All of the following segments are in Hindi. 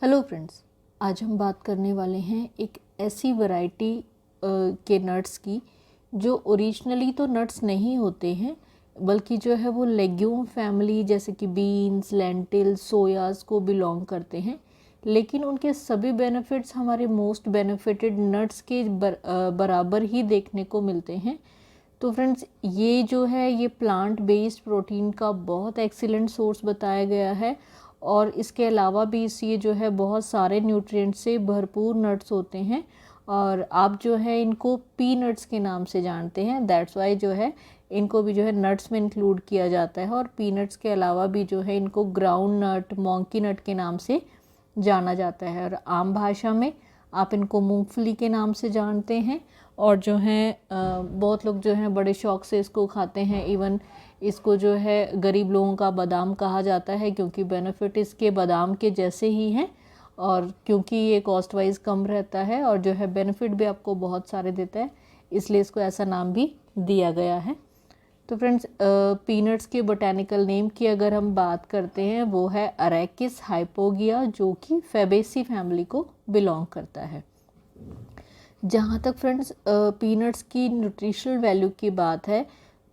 हेलो फ्रेंड्स, आज हम बात करने वाले हैं एक ऐसी वैरायटी के नट्स की जो ओरिजिनली तो नट्स नहीं होते हैं, बल्कि जो है वो लेग्यूम फैमिली जैसे कि बीन्स, लेंटिल्स, सोयास को बिलोंग करते हैं। लेकिन उनके सभी बेनिफिट्स हमारे मोस्ट बेनिफिटेड नट्स के बराबर ही देखने को मिलते हैं। तो फ्रेंड्स, ये जो है ये प्लांट बेस्ड प्रोटीन का बहुत एक्सीलेंट सोर्स बताया गया है। और इसके अलावा भी ये जो है बहुत सारे न्यूट्रिएंट से भरपूर नट्स होते हैं। और आप जो है इनको पीनट्स के नाम से जानते हैं, दैट्स वाई जो है इनको भी जो है नट्स में इंक्लूड किया जाता है। और पीनट्स के अलावा भी जो है इनको ग्राउंड नट, मोंकी नट के नाम से जाना जाता है। और आम भाषा में आप इनको मूंगफली के नाम से जानते हैं। और जो है बहुत लोग जो हैं बड़े शौक से इसको खाते हैं। इवन इसको जो है गरीब लोगों का बादाम कहा जाता है, क्योंकि बेनिफिट इसके बादाम के जैसे ही हैं। और क्योंकि ये कॉस्ट वाइज कम रहता है और जो है बेनिफिट भी आपको बहुत सारे देता है, इसलिए इसको ऐसा नाम भी दिया गया है। तो फ्रेंड्स, पीनट्स के बोटेनिकल नेम की अगर हम बात करते हैं वो है अरेकिस हाइपोगिया, जो कि फैबेसी फैमिली को बिलोंग करता है। जहाँ तक फ्रेंड्स पीनट्स की न्यूट्रिशनल वैल्यू की बात है,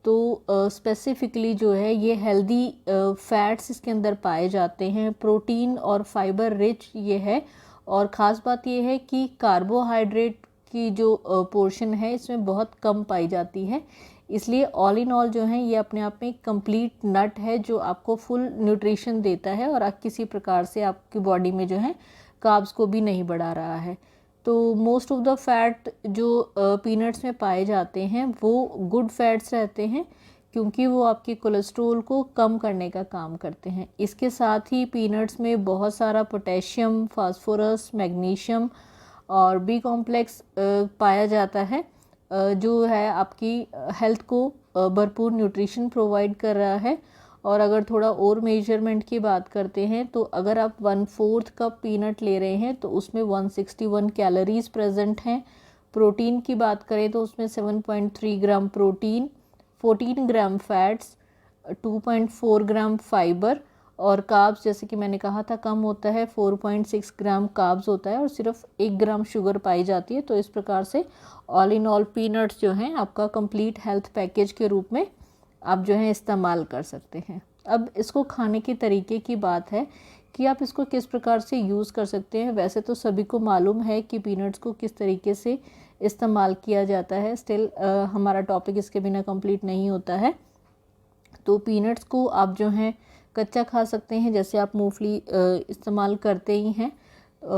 तो स्पेसिफिकली जो है ये हेल्दी फैट्स इसके अंदर पाए जाते हैं, प्रोटीन और फाइबर रिच ये है। और ख़ास बात ये है कि कार्बोहाइड्रेट की जो पोर्शन है इसमें बहुत कम पाई जाती है। इसलिए ऑल इन ऑल जो है ये अपने आप में एक कंप्लीट नट है जो आपको फुल न्यूट्रिशन देता है और किसी प्रकार से आपकी बॉडी में जो है कार्ब्स को भी नहीं बढ़ा रहा है। तो मोस्ट ऑफ द फैट जो पीनट्स में पाए जाते हैं वो गुड फैट्स रहते हैं, क्योंकि वो आपके कोलेस्ट्रोल को कम करने का काम करते हैं। इसके साथ ही पीनट्स में बहुत सारा पोटेशियम, फास्फोरस, मैग्नीशियम और बी कॉम्प्लेक्स पाया जाता है, जो है आपकी हेल्थ को भरपूर न्यूट्रिशन प्रोवाइड कर रहा है। और अगर थोड़ा और मेजरमेंट की बात करते हैं तो अगर आप 1/4 कप पीनट ले रहे हैं तो उसमें 161 कैलोरीज प्रेजेंट हैं। प्रोटीन की बात करें तो उसमें 7.3 ग्राम प्रोटीन, 14 ग्राम फैट्स, 2.4 ग्राम फाइबर और कार्ब्स जैसे कि मैंने कहा था कम होता है, 4.6 ग्राम कार्ब्स होता है और सिर्फ 1 ग्राम शुगर पाई जाती है। तो इस प्रकार से ऑल इन ऑल पीनट्स जो हैं आपका कंप्लीट हेल्थ पैकेज के रूप में आप जो है इस्तेमाल कर सकते हैं। अब इसको खाने के तरीके की बात है कि आप इसको किस प्रकार से यूज़ कर सकते हैं। वैसे तो सभी को मालूम है कि पीनट्स को किस तरीके से इस्तेमाल किया जाता है, स्टिल हमारा टॉपिक इसके बिना कंप्लीट नहीं होता है। तो पीनट्स को आप जो हैं कच्चा खा सकते हैं, जैसे आप मूंगफली इस्तेमाल करते ही हैं,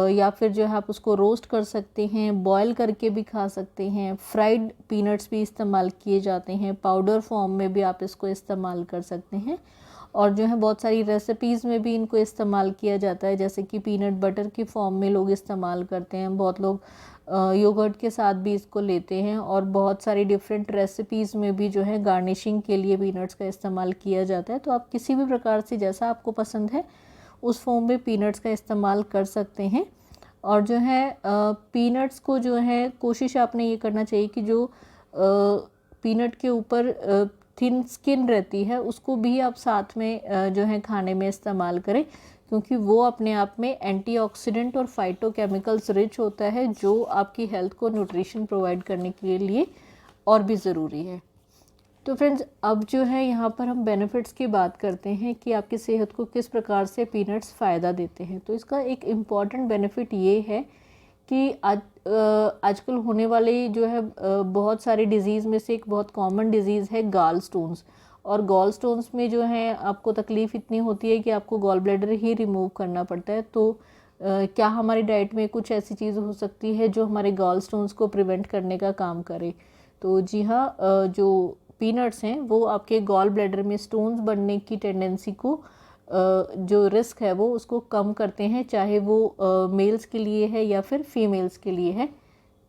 या फिर जो है आप उसको रोस्ट कर सकते हैं, बॉयल करके भी खा सकते हैं। फ्राइड पीनट्स भी इस्तेमाल किए जाते हैं, पाउडर फॉर्म में भी आप इसको इस्तेमाल कर सकते हैं। और जो है बहुत सारी रेसिपीज़ में भी इनको इस्तेमाल किया जाता है, जैसे कि पीनट बटर की फॉर्म में लोग इस्तेमाल करते हैं। बहुत लोग योगर्ट के साथ भी इसको लेते हैं और बहुत सारी डिफरेंट रेसिपीज़ में भी जो है गार्निशिंग के लिए पीनट्स का इस्तेमाल किया जाता है। तो आप किसी भी प्रकार से जैसा आपको पसंद है उस फॉर्म में पीनट्स का इस्तेमाल कर सकते हैं। और जो है पीनट्स को जो है कोशिश आपने ये करना चाहिए कि जो पीनट के ऊपर थिन स्किन रहती है उसको भी आप साथ में जो है खाने में इस्तेमाल करें, क्योंकि वो अपने आप में एंटीऑक्सीडेंट और फाइटोकेमिकल्स रिच होता है, जो आपकी हेल्थ को न्यूट्रिशन प्रोवाइड करने के लिए और भी ज़रूरी है। तो फ्रेंड्स, अब जो है यहाँ पर हम बेनिफिट्स की बात करते हैं कि आपकी सेहत को किस प्रकार से पीनट्स फ़ायदा देते हैं। तो इसका एक इम्पॉर्टेंट बेनिफिट ये है कि आजकल होने वाले जो है बहुत सारी डिज़ीज़ में से एक बहुत कॉमन डिज़ीज़ है गॉल स्टोन्स। और गॉल स्टोन्स में जो है आपको तकलीफ़ इतनी होती है कि आपको गॉल ब्लैडर ही रिमूव करना पड़ता है। तो क्या हमारी डाइट में कुछ ऐसी चीज़ हो सकती है जो हमारे गॉल स्टोन्स को प्रिवेंट करने का काम करे? तो जी हाँ, जो पीनट्स हैं वो आपके गॉल ब्लैडर में स्टोन्स बनने की टेंडेंसी को जो रिस्क है वो उसको कम करते हैं, चाहे वो मेल्स के लिए है या फिर फीमेल्स के लिए है।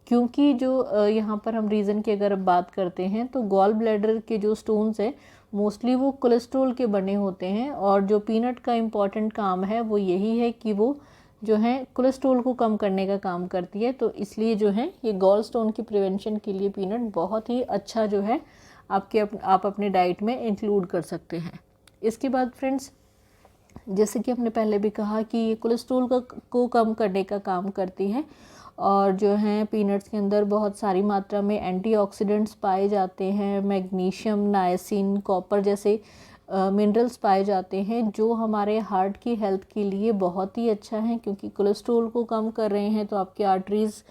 क्योंकि जो यहाँ पर हम रीज़न की अगर बात करते हैं तो गॉल ब्लैडर के जो स्टोन्स हैं मोस्टली वो कोलेस्ट्रॉल के बने होते हैं, और जो पीनट का इम्पॉर्टेंट काम है वो यही है कि वो जो है कोलेस्ट्रॉल को कम करने का काम करती है। तो इसलिए जो है ये गॉल स्टोन की प्रिवेंशन के लिए पीनट बहुत ही अच्छा जो है आप अपने डाइट में इंक्लूड कर सकते हैं। इसके बाद फ्रेंड्स, जैसे कि हमने पहले भी कहा कि ये कोलेस्ट्रॉल को कम करने का काम करती हैं, और जो हैं पीनट्स के अंदर बहुत सारी मात्रा में एंटीऑक्सीडेंट्स पाए जाते हैं, मैग्नीशियम, नायसिन, कॉपर जैसे मिनरल्स पाए जाते हैं जो हमारे हार्ट की हेल्थ के लिए बहुत ही अच्छा है, क्योंकि कोलेस्ट्रॉल को कम कर रहे हैं तो आपके आर्टरीज़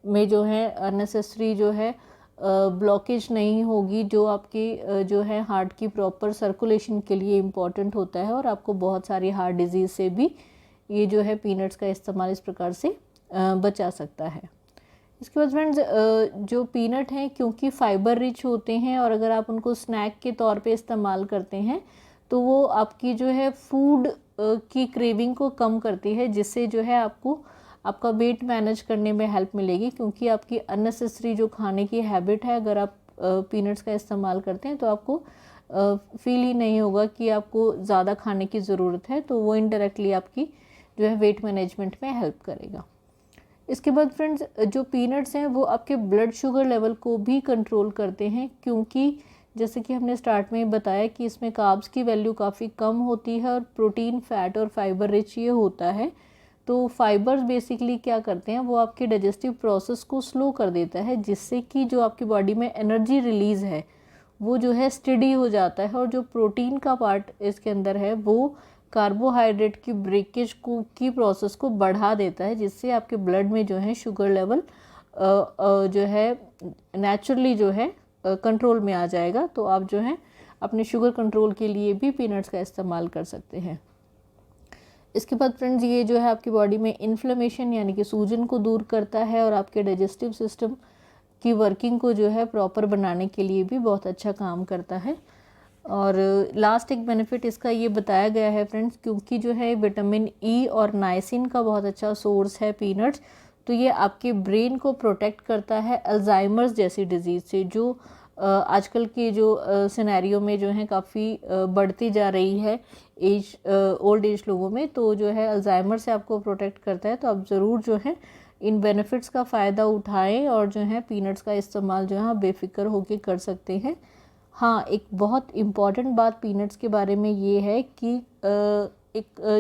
में जो है अननेसेसरी जो है ब्लॉकेज नहीं होगी, जो आपकी जो है हार्ट की प्रॉपर सर्कुलेशन के लिए इम्पॉर्टेंट होता है, और आपको बहुत सारी हार्ट डिजीज़ से भी ये जो है पीनट्स का इस्तेमाल इस प्रकार से बचा सकता है। इसके बाद फ्रेंड्स, जो पीनट हैं क्योंकि फाइबर रिच होते हैं, और अगर आप उनको स्नैक के तौर पे इस्तेमाल करते हैं तो वो आपकी जो है फूड की क्रेविंग को कम करती है, जिससे जो है आपको आपका वेट मैनेज करने में हेल्प मिलेगी, क्योंकि आपकी अननेसेसरी जो खाने की हैबिट है, अगर आप पीनट्स का इस्तेमाल करते हैं तो आपको फील ही नहीं होगा कि आपको ज़्यादा खाने की ज़रूरत है, तो वो इनडायरेक्टली आपकी जो है वेट मैनेजमेंट में हेल्प करेगा। इसके बाद फ्रेंड्स, जो पीनट्स हैं वो आपके ब्लड शुगर लेवल को भी कंट्रोल करते हैं, क्योंकि जैसे कि हमने स्टार्ट में बताया कि इसमें कार्ब्स की वैल्यू काफ़ी कम होती है और प्रोटीन, फैट और फाइबर रिच ये होता है। तो फाइबर्स बेसिकली क्या करते हैं, वो आपके डाइजेस्टिव प्रोसेस को स्लो कर देता है, जिससे कि जो आपकी बॉडी में एनर्जी रिलीज़ है वो जो है स्टेडी हो जाता है, और जो प्रोटीन का पार्ट इसके अंदर है वो कार्बोहाइड्रेट की ब्रेकेज को की प्रोसेस को बढ़ा देता है, जिससे आपके ब्लड में जो है शुगर लेवल जो है नेचुरली जो है कंट्रोल में आ जाएगा। तो आप जो है अपने शुगर कंट्रोल के लिए भी पीनट्स का इस्तेमाल कर सकते हैं। इसके बाद फ्रेंड्स, ये जो है आपकी बॉडी में इन्फ्लेमेशन यानी कि सूजन को दूर करता है, और आपके डाइजेस्टिव सिस्टम की वर्किंग को जो है प्रॉपर बनाने के लिए भी बहुत अच्छा काम करता है। और लास्ट एक बेनिफिट इसका ये बताया गया है फ्रेंड्स, क्योंकि जो है विटामिन ई और नाइसिन का बहुत अच्छा सोर्स है पीनट्स, तो ये आपके ब्रेन को प्रोटेक्ट करता है अल्जाइमर्स जैसी डिजीज़ से, जो आजकल के जो सिनेरियो में जो है काफ़ी बढ़ती जा रही है ओल्ड एज लोगों में, तो जो है अल्जाइमर से आपको प्रोटेक्ट करता है। तो आप ज़रूर जो है इन बेनिफिट्स का फ़ायदा उठाएं, और जो है पीनट्स का इस्तेमाल जो है बेफिक्र होकर कर सकते हैं। हाँ, एक बहुत इम्पॉर्टेंट बात पीनट्स के बारे में ये है कि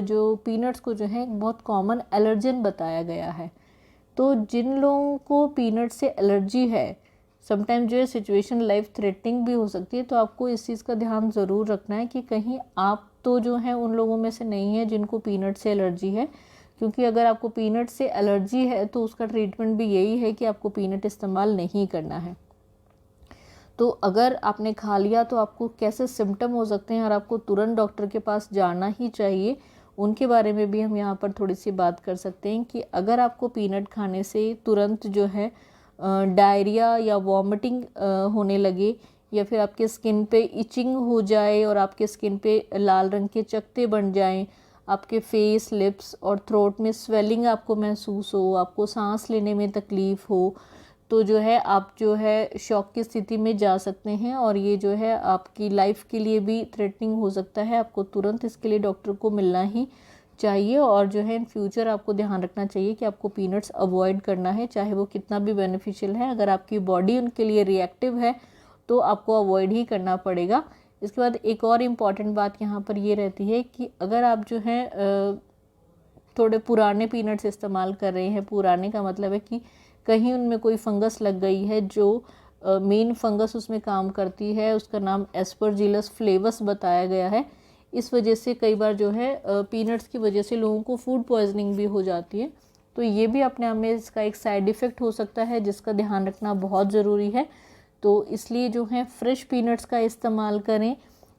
जो पीनट्स को जो है एक बहुत कॉमन एलर्जन बताया गया है। तो जिन लोगों को पीनट से एलर्जी है, समटाइम जो है सिचुएशन लाइफ थ्रेटनिंग भी हो सकती है, तो आपको इस चीज़ का ध्यान ज़रूर रखना है कि कहीं आप तो जो है उन लोगों में से नहीं है जिनको पीनट से एलर्जी है, क्योंकि अगर आपको पीनट से एलर्जी है तो उसका ट्रीटमेंट भी यही है कि आपको पीनट इस्तेमाल नहीं करना है। तो अगर आपने खा लिया तो आपको कैसे सिम्टम हो सकते हैं और आपको तुरंत डॉक्टर के पास जाना ही चाहिए, उनके बारे में भी हम यहाँ पर थोड़ी सी बात कर सकते हैं। कि अगर आपको पीनट खाने से तुरंत जो है डायरिया या वॉमिटिंग होने लगे, या फिर आपके स्किन पे इचिंग हो जाए और आपके स्किन पे लाल रंग के चकत्ते बन जाएं, आपके फेस, लिप्स और थ्रोट में स्वेलिंग आपको महसूस हो, आपको सांस लेने में तकलीफ़ हो, तो जो है आप जो है शॉक की स्थिति में जा सकते हैं, और ये जो है आपकी लाइफ के लिए भी थ्रेटनिंग हो सकता है। आपको तुरंत इसके लिए डॉक्टर को मिलना ही चाहिए, और जो है इन फ्यूचर आपको ध्यान रखना चाहिए कि आपको पीनट्स अवॉइड करना है, चाहे वो कितना भी बेनिफिशियल है। अगर आपकी बॉडी उनके लिए रिएक्टिव है तो आपको अवॉइड ही करना पड़ेगा। इसके बाद एक और इम्पॉर्टेंट बात यहाँ पर ये रहती है कि अगर आप जो है थोड़े पुराने पीनट्स इस्तेमाल कर रहे हैं, पुराने का मतलब है कि कहीं उनमें कोई फंगस लग गई है, जो मेन फंगस उसमें काम करती है, उसका नाम एस्परजिलस फ्लेवस बताया गया है। इस वजह से कई बार जो है पीनट्स की वजह से लोगों को फूड पॉइजनिंग भी हो जाती है, तो ये भी अपने आप में इसका एक साइड इफ़ेक्ट हो सकता है, जिसका ध्यान रखना बहुत ज़रूरी है। तो इसलिए जो है फ्रेश पीनट्स का इस्तेमाल करें,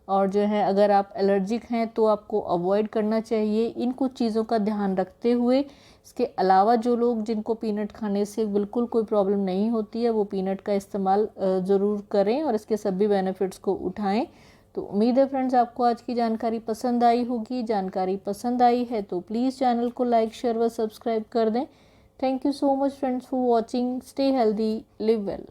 और जो है अगर आप एलर्जिक हैं तो आपको अवॉइड करना चाहिए। इन कुछ चीज़ों का ध्यान रखते हुए, इसके अलावा जो लोग जिनको पीनट खाने से बिल्कुल कोई प्रॉब्लम नहीं होती है, वो पीनट का इस्तेमाल ज़रूर करें और इसके सभी बेनिफिट्स को उठाएं। तो उम्मीद है फ्रेंड्स आपको आज की जानकारी पसंद आई होगी। जानकारी पसंद आई है तो प्लीज़ चैनल को लाइक, शेयर व सब्सक्राइब कर दें। Thank you so much friends for watching. Stay healthy, live well.